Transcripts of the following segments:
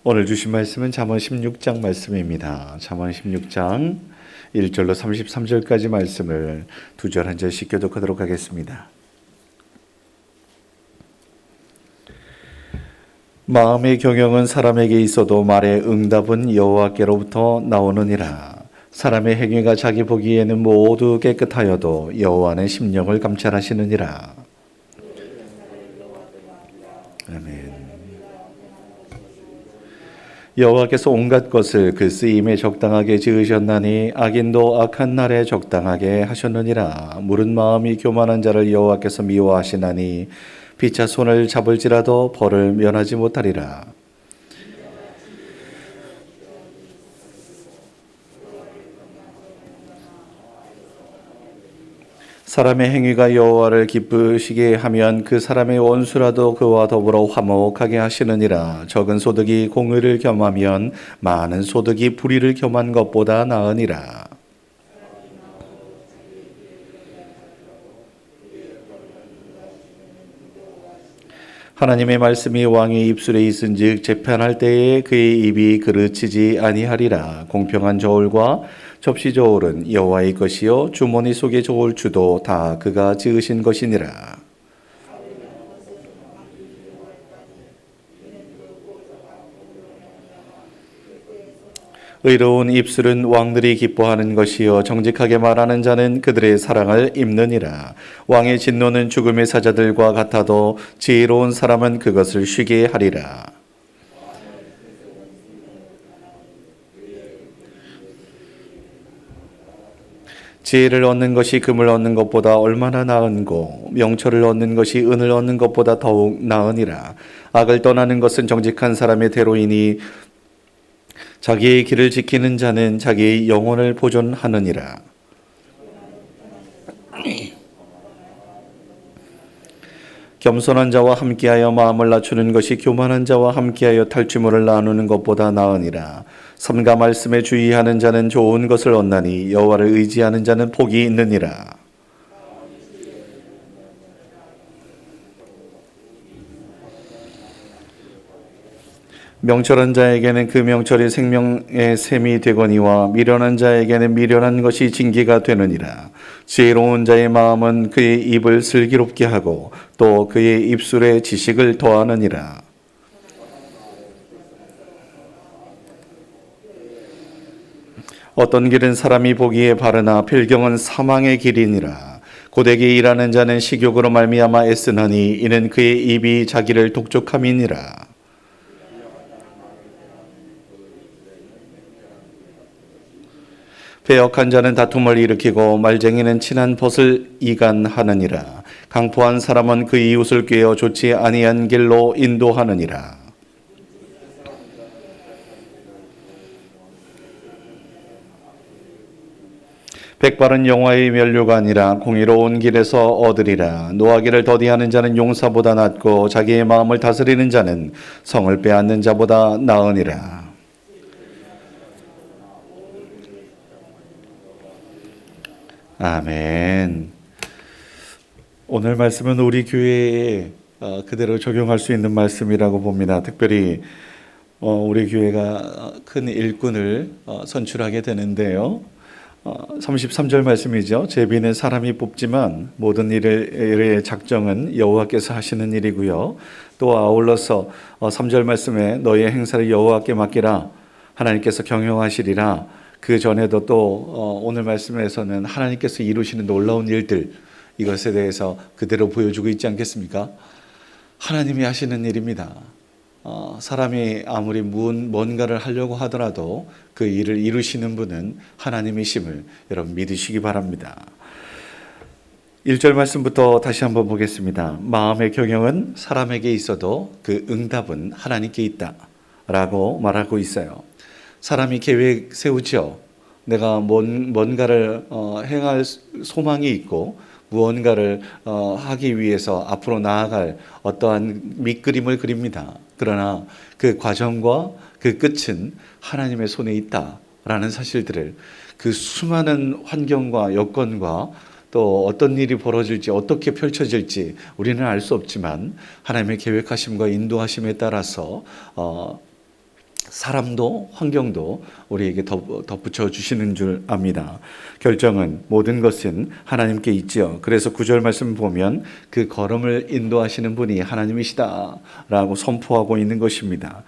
오늘 주신 말씀은 잠언 16장 말씀입니다. 잠언 16장 1절로 33절까지 말씀을 두 절 한 절씩 교독하도록 하겠습니다. 마음의 경영은 사람에게 있어도 말의 응답은 여호와께로부터 나오느니라. 사람의 행위가 자기 보기에는 모두 깨끗하여도 여호와는 심령을 감찰하시느니라. 아멘. 여호와께서 온갖 것을 그 쓰임에 적당하게 지으셨나니 악인도 악한 날에 적당하게 하셨느니라. 무른 마음이 교만한 자를 여호와께서 미워하시나니 피차 손을 잡을지라도 벌을 면하지 못하리라. 사람의 행위가 여호와를 기쁘시게 하면 그 사람의 원수라도 그와 더불어 화목하게 하시느니라. 적은 소득이 공의를 겸하면 많은 소득이 불의를 겸한 것보다 나으니라. 하나님의 말씀이 왕의 입술에 있은즉 재판할 때에 그의 입이 그르치지 아니하리라. 공평한 저울과 접시 저울은 여호와의 것이요 주머니 속의 저울 주도 다 그가 지으신 것이니라. 의로운 입술은 왕들이 기뻐하는 것이요 정직하게 말하는 자는 그들의 사랑을 입느니라. 왕의 진노는 죽음의 사자들과 같아도 지혜로운 사람은 그것을 쉬게 하리라. 지혜를 얻는 것이 금을 얻는 것보다 얼마나 나은고 명철을 얻는 것이 은을 얻는 것보다 더욱 나으니라. 악을 떠나는 것은 정직한 사람의 대로이니 자기의 길을 지키는 자는 자기의 영혼을 보존하느니라. 겸손한 자와 함께하여 마음을 낮추는 것이 교만한 자와 함께하여 탈취물을 나누는 것보다 나으니라. 삼가 말씀에 주의하는 자는 좋은 것을 얻나니 여호와를 의지하는 자는 복이 있느니라. 명철한 자에게는 그 명철이 생명의 샘이 되거니와 미련한 자에게는 미련한 것이 징계가 되느니라. 지혜로운 자의 마음은 그의 입을 슬기롭게 하고 또 그의 입술에 지식을 더하느니라. 어떤 길은 사람이 보기에 바르나 필경은 사망의 길이니라. 고되게 일하는 자는 식욕으로 말미암아 애쓰나니 이는 그의 입이 자기를 독촉함이니라. 배역한 자는 다툼을 일으키고 말쟁이는 친한 벗을 이간하느니라. 강포한 사람은 그 이웃을 꾀어 좋지 아니한 길로 인도하느니라. 백발은 영화의 면류가 아니라 공의로운 길에서 얻으리라. 노하기를 더디하는 자는 용사보다 낫고 자기의 마음을 다스리는 자는 성을 빼앗는 자보다 나으니라. 아멘. 오늘 말씀은 우리 교회에 그대로 적용할 수 있는 말씀이라고 봅니다. 특별히 우리 교회가 큰 일꾼을 선출하게 되는데요. 33절 말씀이죠. 제비는 사람이 뽑지만 모든 일의 작정은 여호와께서 하시는 일이고요. 또 아울러서 3절 말씀에 너희의 행사를 여호와께 맡기라. 하나님께서 경영하시리라. 그 전에도 또 오늘 말씀에서는 하나님께서 이루시는 놀라운 일들, 이것에 대해서 그대로 보여주고 있지 않겠습니까? 하나님이 하시는 일입니다. 사람이 아무리 뭔가를 하려고 하더라도 그 일을 이루시는 분은 하나님이심을 여러분 믿으시기 바랍니다. 1절 말씀부터 다시 한번 보겠습니다. 마음의 경영은 사람에게 있어도 그 응답은 하나님께 있다 라고 말하고 있어요. 사람이 계획 세우죠. 내가 뭔가를 행할 소망이 있고 무언가를 하기 위해서 앞으로 나아갈 어떠한 밑그림을 그립니다. 그러나 그 과정과 그 끝은 하나님의 손에 있다라는 사실들을 그 수많은 환경과 여건과 또 어떤 일이 벌어질지 어떻게 펼쳐질지 우리는 알 수 없지만 하나님의 계획하심과 인도하심에 따라서 사람도 환경도 우리에게 덧붙여 주시는 줄 압니다. 결정은 모든 것은 하나님께 있지요. 그래서 9절 말씀 보면 그 걸음을 인도하시는 분이 하나님이시다라고 선포하고 있는 것입니다.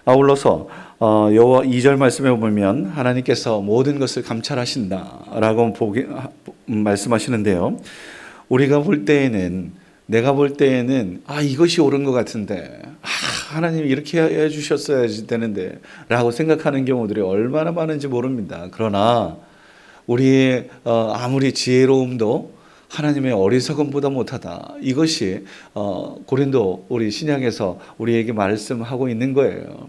아울러서 2절 말씀에 보면 하나님께서 모든 것을 감찰하신다라고 말씀하시는데요. 우리가 볼 때에는, 내가 볼 때에는 이것이 옳은 것 같은데 하나님 이렇게 해주셨어야지 되는데 라고 생각하는 경우들이 얼마나 많은지 모릅니다. 그러나 우리의 아무리 지혜로움도 하나님의 어리석음보다 못하다. 이것이 고린도 우리 신약에서 우리에게 말씀하고 있는 거예요.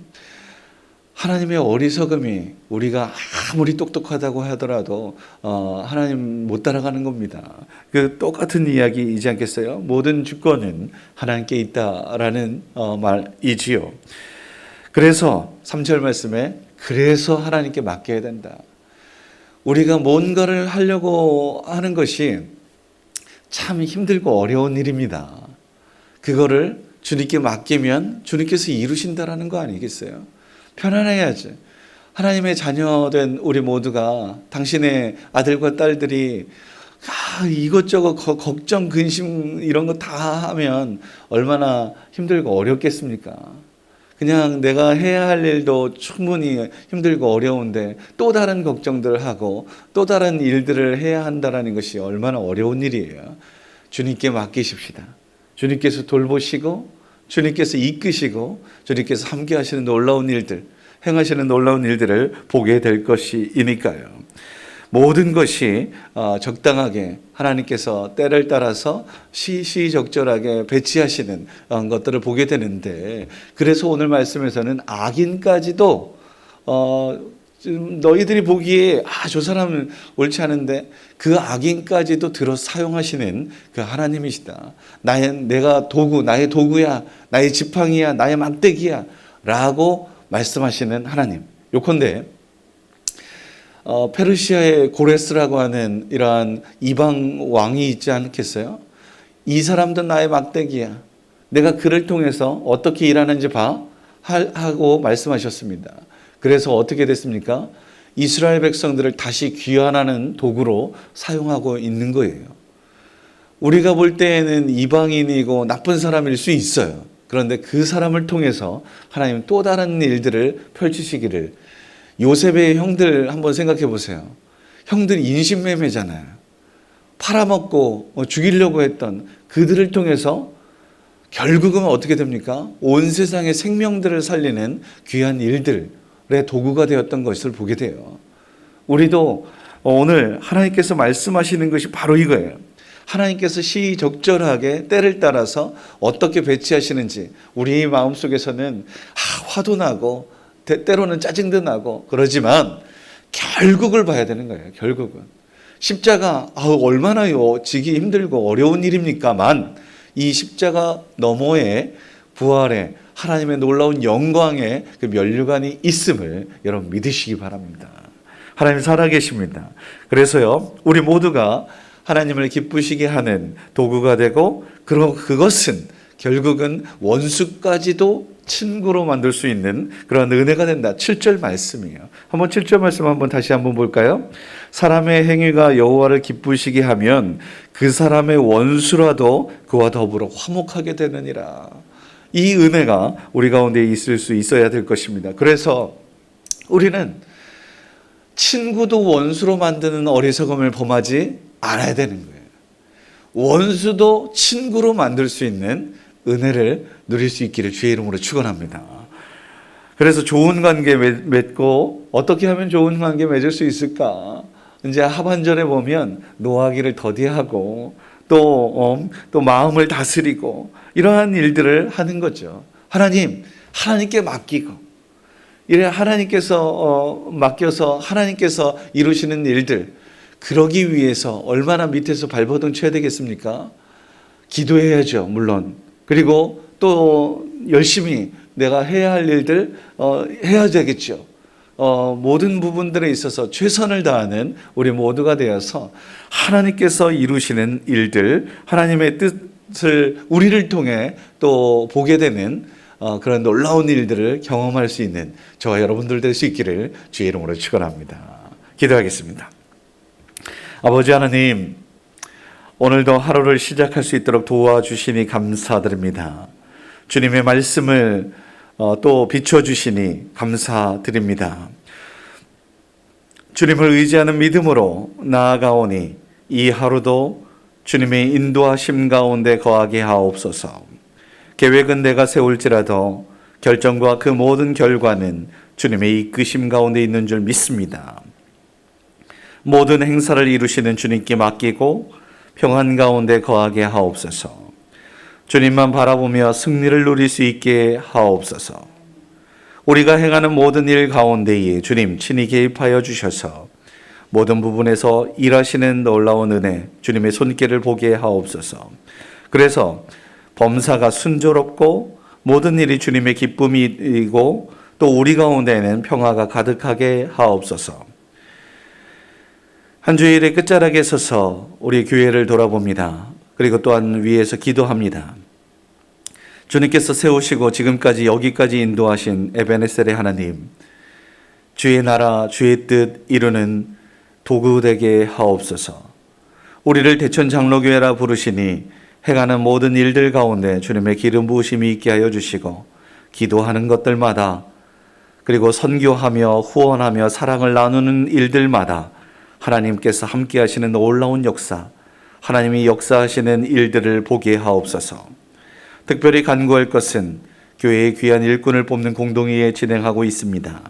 하나님의 어리석음이 우리가 아무리 똑똑하다고 하더라도 하나님 못 따라가는 겁니다. 그 똑같은 이야기이지 않겠어요? 모든 주권은 하나님께 있다라는 말이지요. 그래서 3절 말씀에 그래서 하나님께 맡겨야 된다. 우리가 뭔가를 하려고 하는 것이 참 힘들고 어려운 일입니다. 그거를 주님께 맡기면 주님께서 이루신다라는 거 아니겠어요? 편안해야지. 하나님의 자녀된 우리 모두가 당신의 아들과 딸들이 이것저것 걱정, 근심 이런 거 다 하면 얼마나 힘들고 어렵겠습니까? 그냥 내가 해야 할 일도 충분히 힘들고 어려운데 또 다른 걱정들을 하고 또 다른 일들을 해야 한다는 것이 얼마나 어려운 일이에요. 주님께 맡기십시다. 주님께서 돌보시고 주님께서 이끄시고 주님께서 함께 하시는 놀라운 일들, 행하시는 놀라운 일들을 보게 될 것이니까요. 모든 것이 적당하게 하나님께서 때를 따라서 시시적절하게 배치하시는 것들을 보게 되는데, 그래서 오늘 말씀에서는 악인까지도 너희들이 보기에 저 사람은 옳지 않은데 그 악인까지도 들어 사용하시는 그 하나님이시다. 내가 도구, 나의 도구야, 나의 지팡이야, 나의 막대기야 라고 말씀하시는 하나님. 요컨대 페르시아의 고레스라고 하는 이러한 이방 왕이 있지 않겠어요? 이 사람도 나의 막대기야. 내가 그를 통해서 어떻게 일하는지 하고 말씀하셨습니다. 그래서 어떻게 됐습니까? 이스라엘 백성들을 다시 귀환하는 도구로 사용하고 있는 거예요. 우리가 볼 때에는 이방인이고 나쁜 사람일 수 있어요. 그런데 그 사람을 통해서 하나님 또 다른 일들을 펼치시기를. 요셉의 형들 한번 생각해 보세요. 형들이 인신매매잖아요. 팔아먹고 죽이려고 했던 그들을 통해서 결국은 어떻게 됩니까? 온 세상의 생명들을 살리는 귀한 일들의 도구가 되었던 것을 보게 돼요. 우리도 오늘 하나님께서 말씀하시는 것이 바로 이거예요. 하나님께서 시적절하게 때를 따라서 어떻게 배치하시는지 우리 마음속에서는 화도 나고 때로는 짜증도 나고 그러지만 결국을 봐야 되는 거예요. 결국은 십자가 얼마나 지기 힘들고 어려운 일입니까만 이 십자가 너머에 부활의 하나님의 놀라운 영광의 그 면류관이 있음을 여러분 믿으시기 바랍니다. 하나님 살아계십니다. 그래서요, 우리 모두가 하나님을 기쁘시게 하는 도구가 되고, 그것은 결국은 원수까지도 친구로 만들 수 있는 그런 은혜가 된다. 7절 말씀이에요. 한번 7절 말씀 한번 다시 한번 볼까요? 사람의 행위가 여호와를 기쁘시게 하면 그 사람의 원수라도 그와 더불어 화목하게 되느니라. 이 은혜가 우리 가운데 있을 수 있어야 될 것입니다. 그래서 우리는 친구도 원수로 만드는 어리석음을 범하지 않아야 되는 거예요. 원수도 친구로 만들 수 있는 은혜를 누릴 수 있기를 주의 이름으로 축원합니다. 그래서 좋은 관계 맺고 어떻게 하면 좋은 관계 맺을 수 있을까? 이제 하반절에 보면 노하기를 더디하고 또 마음을 다스리고 이러한 일들을 하는 거죠. 하나님께 맡기고 이래 하나님께서 맡겨서 하나님께서 이루시는 일들, 그러기 위해서 얼마나 밑에서 발버둥 쳐야 되겠습니까? 기도해야죠, 물론. 그리고 또 열심히 내가 해야 할 일들 해야 되겠죠. 모든 부분들에 있어서 최선을 다하는 우리 모두가 되어서 하나님께서 이루시는 일들, 하나님의 뜻을 우리를 통해 또 보게 되는 그런 놀라운 일들을 경험할 수 있는 저와 여러분들 될 수 있기를 주의 이름으로 축원합니다. 기도하겠습니다. 아버지 하나님, 오늘도 하루를 시작할 수 있도록 도와주시니 감사드립니다. 주님의 말씀을 또 비춰주시니 감사드립니다. 주님을 의지하는 믿음으로 나아가오니 이 하루도 주님의 인도하심 가운데 거하게 하옵소서. 계획은 내가 세울지라도 결정과 그 모든 결과는 주님의 이끄심 가운데 있는 줄 믿습니다. 모든 행사를 이루시는 주님께 맡기고 평안 가운데 거하게 하옵소서. 주님만 바라보며 승리를 누릴 수 있게 하옵소서. 우리가 행하는 모든 일 가운데에 주님 친히 개입하여 주셔서 모든 부분에서 일하시는 놀라운 은혜, 주님의 손길을 보게 하옵소서. 그래서 범사가 순조롭고 모든 일이 주님의 기쁨이고 또 우리 가운데에는 평화가 가득하게 하옵소서. 한 주일의 끝자락에 서서 우리 교회를 돌아봅니다. 그리고 또한 위에서 기도합니다. 주님께서 세우시고 지금까지 여기까지 인도하신 에베네셀의 하나님, 주의 나라 주의 뜻 이루는 도구 되게 하옵소서. 우리를 대천 장로교회라 부르시니 행하는 모든 일들 가운데 주님의 기름 부으심이 있게 하여 주시고 기도하는 것들마다 그리고 선교하며 후원하며 사랑을 나누는 일들마다 하나님께서 함께 하시는 놀라운 역사, 하나님이 역사하시는 일들을 보게 하옵소서. 특별히 간구할 것은 교회의 귀한 일꾼을 뽑는 공동회에 진행하고 있습니다.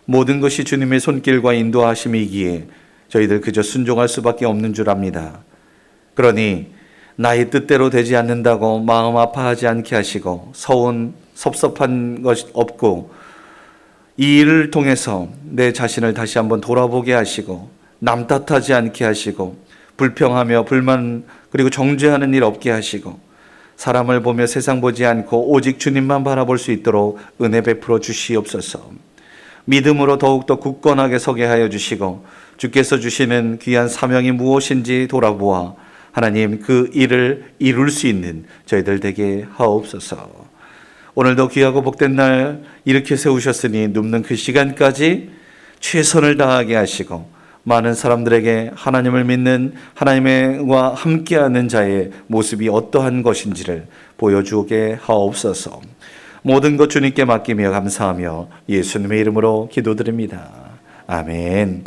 모든 것이 주님의 손길과 인도하심이기에 저희들 그저 순종할 수밖에 없는 줄 압니다. 그러니 나의 뜻대로 되지 않는다고 마음 아파하지 않게 하시고 서운 섭섭한 것이 없고 이 일을 통해서 내 자신을 다시 한번 돌아보게 하시고 남 탓하지 않게 하시고 불평하며 불만 그리고 정죄하는 일 없게 하시고 사람을 보며 세상 보지 않고 오직 주님만 바라볼 수 있도록 은혜 베풀어 주시옵소서. 믿음으로 더욱더 굳건하게 서게 하여 주시고 주께서 주시는 귀한 사명이 무엇인지 돌아보아 하나님 그 일을 이룰 수 있는 저희들 되게 하옵소서. 오늘도 귀하고 복된 날 이렇게 세우셨으니 눕는 그 시간까지 최선을 다하게 하시고 많은 사람들에게 하나님을 믿는 하나님과 함께하는 자의 모습이 어떠한 것인지를 보여주게 하옵소서. 모든 것 주님께 맡기며 감사하며 예수님의 이름으로 기도드립니다. 아멘.